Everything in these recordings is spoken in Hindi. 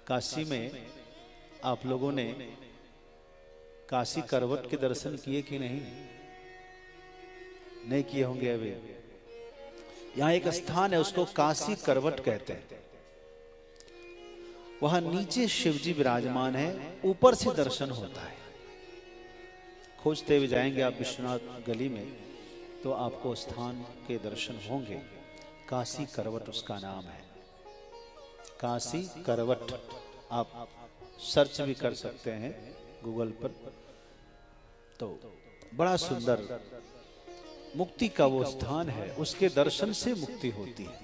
काशी में आप लोगों ने काशी करवट के दर्शन किए कि नहीं? नहीं किए होंगे अभी। यहाँ एक स्थान है, उसको काशी करवट कहते हैं। वहां नीचे शिवजी विराजमान है, ऊपर से दर्शन होता है। खोजते हुए जाएंगे आप विश्वनाथ गली में तो आपको स्थान के दर्शन होंगे। काशी करवट उसका नाम है, काशी करवट। आप सर्च भी कर सकते हैं गूगल पर। तो बड़ा सुंदर मुक्ति का वो स्थान है, उसके दर्शन से मुक्ति होती है।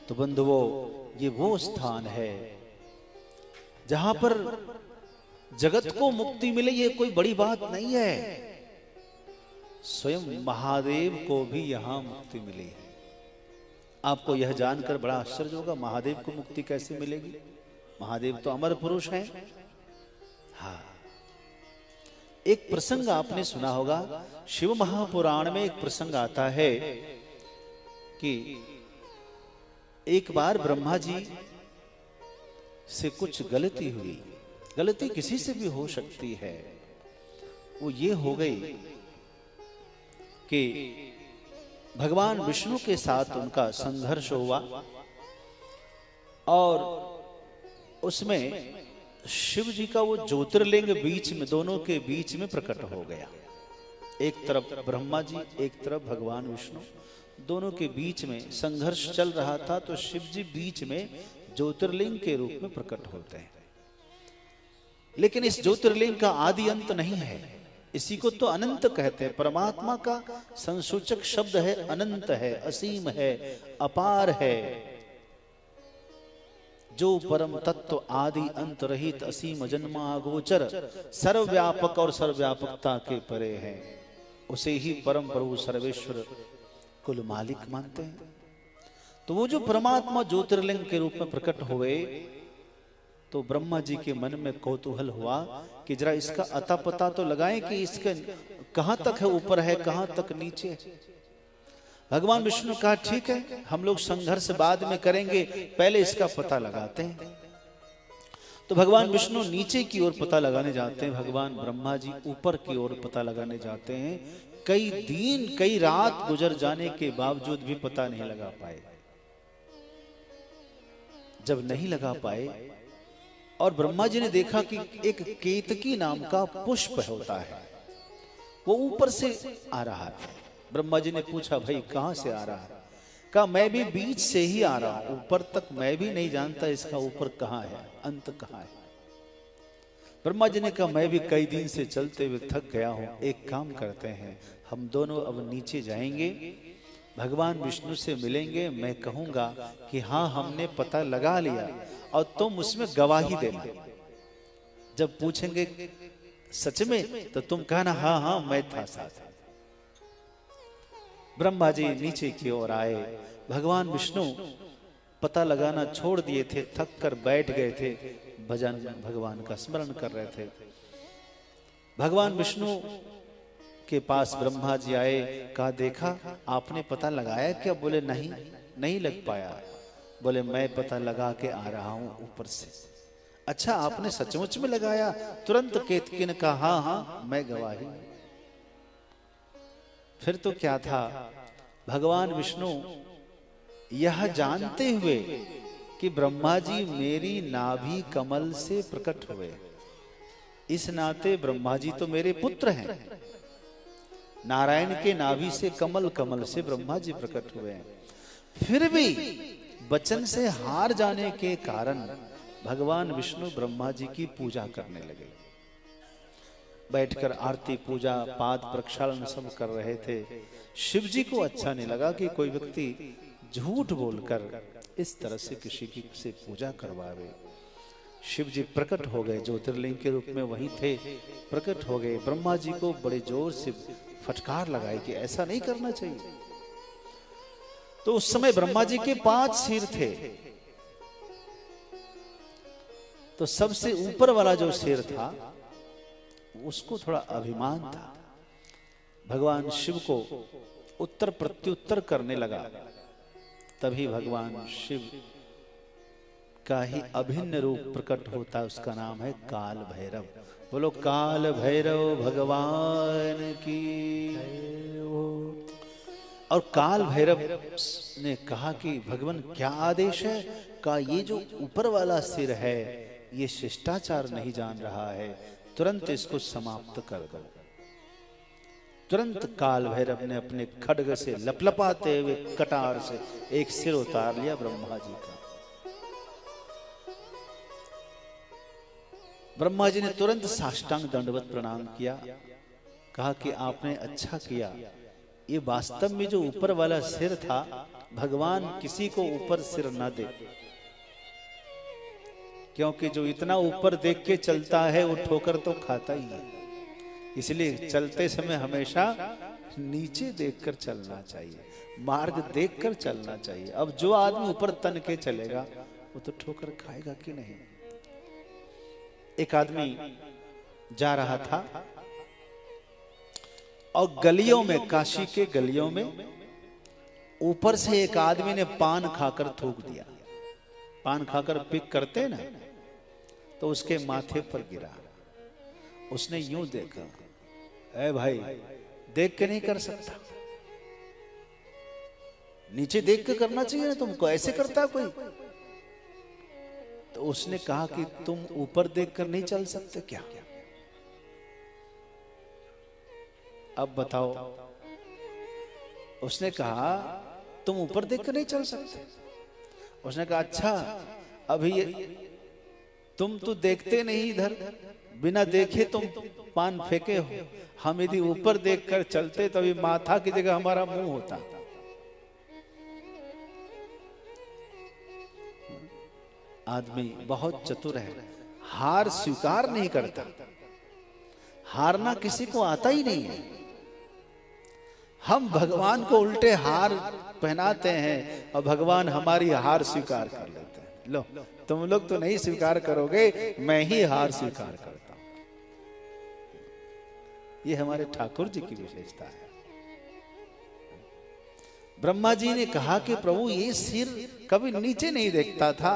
तो बंधुओं, ये वो स्थान है जहां पर जगत को मुक्ति मिले। ये कोई बड़ी बात नहीं है, स्वयं महादेव को भी यहां मुक्ति मिली है। आपको यह जानकर बड़ा आश्चर्य होगा, महादेव को मुक्ति कैसे मिलेगी? महादेव तो अमर पुरुष हैं। हाँ, एक प्रसंग आपने सुना होगा, शिव महापुराण में एक प्रसंग आता है कि एक बार ब्रह्मा जी से कुछ गलती हुई। गलती किसी से भी हो सकती है। वो ये हो गई कि भगवान विष्णु के साथ उनका संघर्ष हुआ और उसमें शिव जी का वो ज्योतिर्लिंग बीच में, दोनों के बीच में प्रकट हो गया। एक तरफ ब्रह्मा जी, एक तरफ भगवान विष्णु, दोनों के बीच में संघर्ष चल रहा था। तो शिव जी बीच में ज्योतिर्लिंग के रूप में प्रकट होते हैं। लेकिन इस ज्योतिर्लिंग का आदि अंत नहीं है, इसी को तो अनंत कहते हैं। परमात्मा का संसूचक शब्द है अनंत है, असीम है, अपार है। जो परम तत्व आदि अंत रहित असीम जन्मागोचर सर्वव्यापक और सर्वव्यापकता के परे है, उसे ही परम प्रभु सर्वेश्वर कुल मालिक मानते हैं। तो वो जो परमात्मा ज्योतिर्लिंग के रूप में प्रकट हुए, तो ब्रह्मा जी के मन में कौतूहल हुआ कि जरा इसका अता पता तो लगाएं कि इसका कहां तक है, ऊपर है, कहां तक नीचे है। भगवान विष्णु कहा ठीक है, हम लोग संघर्ष बाद में करेंगे, पहले इसका पता लगाते हैं। तो भगवान विष्णु नीचे की ओर पता लगाने जाते हैं, भगवान ब्रह्मा जी ऊपर की ओर पता लगाने जाते हैं। कई दिन कई रात गुजर जाने के बावजूद भी पता नहीं लगा पाए। जब नहीं लगा पाए और ब्रह्मा जी ने देखा कि एक केतकी नाम का पुष्प होता है, वो ऊपर से आ रहा है। ब्रह्मा जी ने पूछा भाई कहां से आ रहा है? कहा मैं भी बीच से ही आ रहा हूं, ऊपर तक मैं भी नहीं जानता इसका ऊपर कहां है, अंत कहां है। ब्रह्मा जी ने कहा मैं भी कई दिन से चलते हुए थक गया हूं, एक काम करते हैं, हम दोनों अब नीचे जाएंगे, भगवान विष्णु से मिलेंगे। मैं कहूंगा कि हाँ हमने पता लगा लिया और तुम उसमें गवाही देना। जब पूछेंगे सच में तो तुम कहना हाँ हाँ मैं था साथ। ब्रह्मा जी नीचे की ओर आए। भगवान विष्णु पता लगाना छोड़ दिए थे, थक कर बैठ गए थे, भजन भगवान का स्मरण कर रहे थे। भगवान विष्णु के पास ब्रह्मा जी आए, कहा देखा आपने पता लगाया क्या? बोले नहीं, नहीं लग पाया। बोले मैं पता लगा के आ रहा हूं ऊपर से। अच्छा आपने सचमुच में लगाया? तुरंत केतकी ने कहा हाँ हाँ मैं गवाही। फिर तो क्या था, भगवान विष्णु यह जानते हुए कि ब्रह्मा जी मेरी नाभि कमल से प्रकट हुए, इस नाते ब्रह्मा जी तो मेरे पुत्र हैं। नारायण के नाभि से कमल, कमल से ब्रह्मा जी प्रकट हुए हैं। फिर भी वचन से हार जाने के कारण भगवान विष्णु ब्रह्मा जी की पूजा करने लगे। बैठकर आरती पूजा पाद प्रक्षालन सब कर रहे थे। शिव जी को अच्छा नहीं लगा कि कोई व्यक्ति झूठ बोलकर इस तरह से किसी की से पूजा करवावे। शिव जी प्रकट हो गए, ज्योतिर्लिंग के रूप में वहीं थे, प्रकट हो गए। ब्रह्मा जी को बड़े जोर से फटकार लगाई कि ऐसा नहीं करना चाहिए। तो उस समय ब्रह्मा जी के 5 सिर थे, तो सबसे ऊपर वाला जो सिर था उसको थोड़ा अभिमान था। भगवान शिव को उत्तर प्रत्युत्तर करने लगा। तभी भगवान शिव का ही अभिन्न रूप प्रकट होता है, उसका नाम है काल भैरव। बोलो काल भैरव भगवान की। और काल भैरव ने कहा कि भगवान क्या आदेश है? का ये जो ऊपर वाला सिर है ये शिष्टाचार नहीं जान रहा है, तुरंत इसको समाप्त कर दो। तुरंत काल भैरव ने अपने खड्ग से लपलपाते हुए कटार से एक सिर उतार लिया ब्रह्मा जी का। ब्रह्मा जी ने तुरंत साष्टांग दंडवत प्रणाम किया, कहा कि आपने अच्छा किया। ये वास्तव में जो ऊपर वाला सिर था, भगवान किसी को ऊपर सिर ना दे, क्योंकि जो इतना ऊपर देख के चलता है वो ठोकर तो खाता ही है। इसलिए चलते समय हमेशा नीचे देखकर चलना चाहिए, मार्ग देखकर चलना चाहिए। अब जो आदमी ऊपर तन के चलेगा वो तो ठोकर खाएगा कि नहीं। एक आदमी जा रहा था और गलियों में, काशी के गलियों में ऊपर से एक आदमी ने पान खाकर थूक दिया। पान खाकर पिक करते ना, तो उसके माथे पर गिरा। उसने यूं देखा, ऐ भाई देख के नहीं कर सकता, नीचे देख के करना चाहिए ना तुमको, ऐसे करता कोई? तो उसने कहा कि तुम ऊपर देखकर नहीं चल सकते क्या? अब बताओ। उसने कहा तुम ऊपर देखकर नहीं चल सकते। उसने कहा अच्छा, अभी ये तुम तो देखते नहीं इधर, बिना देखे तुम पान फेंके हो। हम यदि ऊपर देखकर चलते तो अभी माथा की जगह हमारा मुंह होता। आदमी बहुत चतुर है, हार स्वीकार नहीं करता। हारना किसी को आता ही नहीं है। हम भगवान को उल्टे हार पहनाते हैं और भगवान हमारी हार स्वीकार कर लेते हैं। लो तुम लोग तो नहीं स्वीकार करोगे, मैं ही हार स्वीकार करता हूं। ये हमारे ठाकुर जी की विशेषता है। ब्रह्मा जी ने कहा कि प्रभु ये सिर कभी नीचे नहीं देखता था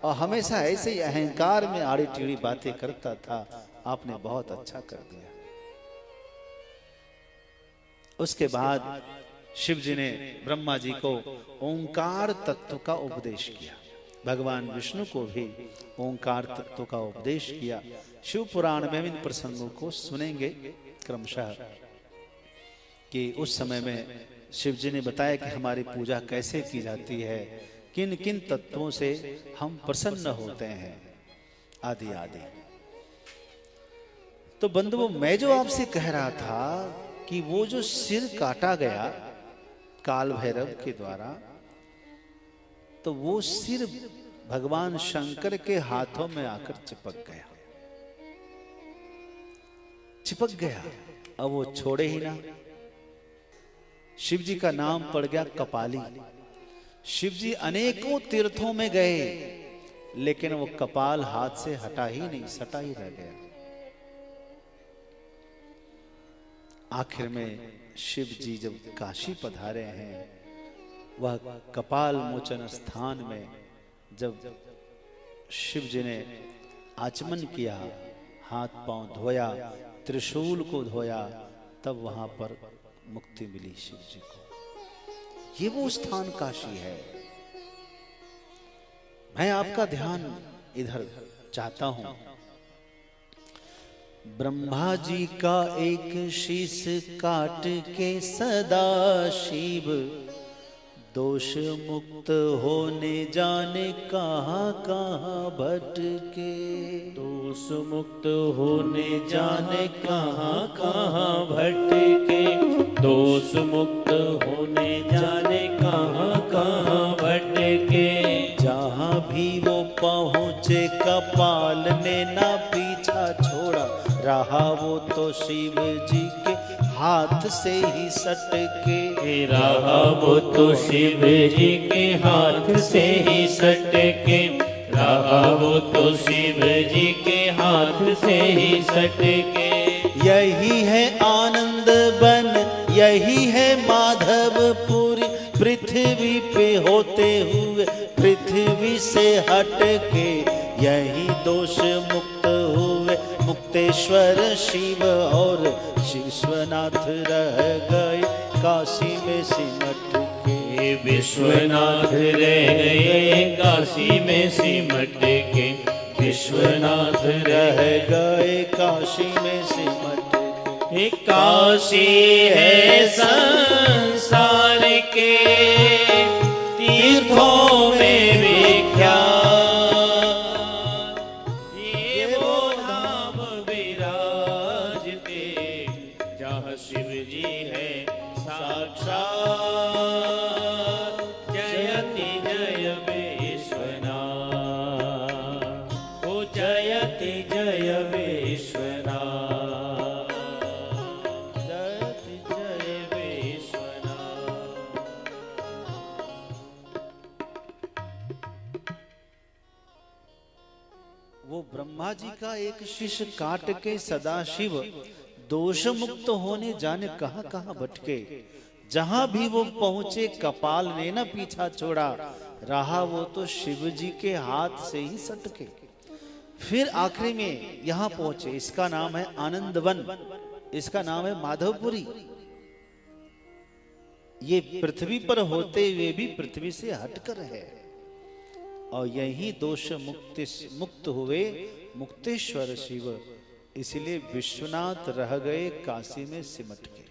और हमेशा ऐसे ही अहंकार में आड़ी टेढ़ी बातें करता था। आपने बहुत अच्छा कर दिया। उसके बाद शिव जी ने ब्रह्मा जी को ओंकार तत्व का उपदेश किया। भगवान विष्णु को भी ओंकार तत्व का उपदेश किया। शिव पुराण में इन प्रसंगों को सुनेंगे क्रमशः कि उस समय में शिव जी ने बताया कि हमारी पूजा कैसे की जाती है, किन किन तत्वों से हम प्रसन्न होते हैं, आदि आदि। तो बंधुओं, मैं जो आपसे कह रहा था कि वो जो सिर काटा गया काल भैरव के द्वारा, तो वो सिर भगवान शंकर के हाथों में आकर चिपक गया। चिपक गया, अब वो छोड़े ही ना। शिव जी का नाम पड़ गया कपाली। शिव जी अनेकों तीर्थों में गए, लेकिन वो कपाल हाथ से हटा ही नहीं, सटा ही रह गया। आखिर में शिव जी जब काशी पधारे हैं, वह कपाल मोचन स्थान में जब शिव जी ने आचमन किया, हाथ पांव धोया, त्रिशूल को धोया, तब वहां पर मुक्ति मिली शिव जी को। ये वो स्थान काशी है। मैं आपका ध्यान इधर चाहता हूं। ब्रह्मा जी का एक शीश काट के सदा शिव दोष मुक्त होने जाने कहां कहां भटके। दोष मुक्त होने जाने कहां कहां भटके। दोष मुक्त होने जाने कहां कहां भटके। जहां भी वो पहुंचे कपाल ने ना पीछा छोड़ा, रहा वो तो शिव जी के हाथ से ही सटके। रहा वो तो शिव जी के हाथ से ही सटके। रहा वो तो शिव जी के हाथ से ही सटके। यही है आनंद बन, यही है माधवपुर, पृथ्वी पे होते हुए पृथ्वी से हट के यही दोष मुक्त हुए मुक्तेश्वर शिव और विश्वनाथ रह गए काशी में सिमट के। विश्वनाथ रह गए काशी में सिमट के, विश्वनाथ रह गए काशी में सिमट के। काशी है संसार के तीर्थों में विख्यात, ये वो धाम विराजते जहाँ शिव जी है साक्षात। जयति जय विश्वनाथ, ओ जयति जय विश्वनाथ, जयति जय विश्वनाथ। वो ब्रह्मा जी का एक शिष्य काट के सदाशिव दोष मुक्त होने जाने कहां कहां भटके। जहां भी वो पहुंचे कपाल ने न पीछा छोड़ा, रहा वो तो शिव जी के हाथ से ही सटके। फिर आखिरी में यहां पहुंचे, इसका नाम है आनंदवन, इसका नाम है माधवपुरी। ये पृथ्वी पर होते हुए भी पृथ्वी से हटकर है और यही दोष मुक्त हुए मुक्तेश्वर शिव, इसलिए विश्वनाथ रह गए काशी में सिमट के।